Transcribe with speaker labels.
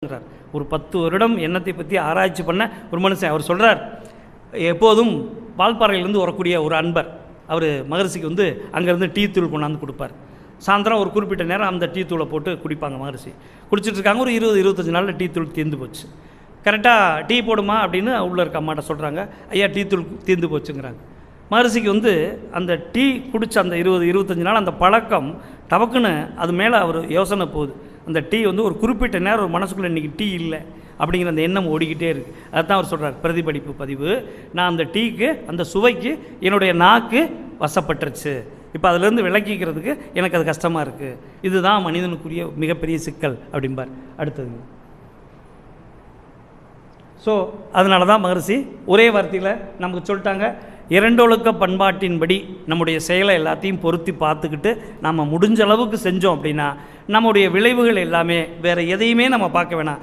Speaker 1: போதுங்கிறார். ஒரு 10 வருடம் எண்ணத்தை பற்றி ஆராய்ச்சி பண்ண ஒரு மனுஷன். அவர் சொல்கிறார், எப்போதும் வால்பாறையிலேருந்து வரக்கூடிய ஒரு அன்பர் அவர் மகரிஷிக்கு வந்து அங்கேருந்து டீ தூள் கொண்டாந்து கொடுப்பார். சாயந்தரம் ஒரு குறிப்பிட்ட நேரம் அந்த டீ தூளை போட்டு குடிப்பாங்க மகரிஷி. குடிச்சிட்ருக்காங்க. ஒரு 20-25 நாளில் டீ தூள் தீர்ந்து போச்சு. கரெக்டாக டீ போடுமா அப்படின்னு உள்ளே இருக்க அம்மாட்ட சொல்கிறாங்க. ஐயா டீ தூள் தீர்ந்து போச்சுங்கிறாங்க. மகரிஷிக்கு வந்து அந்த டீ குடித்த அந்த 20-25 நாள் அந்த பழக்கம் டபக்குன்னு அது மேலே அவர் யோசனை போகுது. அந்த டீ வந்து ஒரு குறிப்பிட்ட நேரம் ஒரு மனசுக்குள்ளே இன்றைக்கி டீ இல்லை அப்படிங்கிற அந்த எண்ணம் ஓடிக்கிட்டே இருக்குது. அதுதான் அவர் சொல்கிறார் பிரதிபலிப்பு பதிவு. நான் அந்த டீக்கு அந்த சுவைக்கு என்னுடைய நாக்கு வசப்பட்டுருச்சு. இப்போ அதிலேருந்து விளக்கிக்கிறதுக்கு எனக்கு அது கஷ்டமாக இருக்குது. இதுதான் மனிதனுக்குரிய மிகப்பெரிய சிக்கல் அப்படிம்பார். அடுத்தது ஸோ அதனால தான் மகரிஷி ஒரே வார்த்தையில் நமக்கு சொல்லிட்டாங்க, இரண்டொழுக்க பண்பாட்டின்படி நம்முடைய செயலை எல்லாத்தையும் பொருத்தி பார்த்துக்கிட்டு நம்ம முடிஞ்ச அளவுக்கு செஞ்சோம் அப்படின்னா நம்முடைய விளைவுகள் எல்லாமே வேறு எதையுமே நம்ம பார்க்க வேணாம்.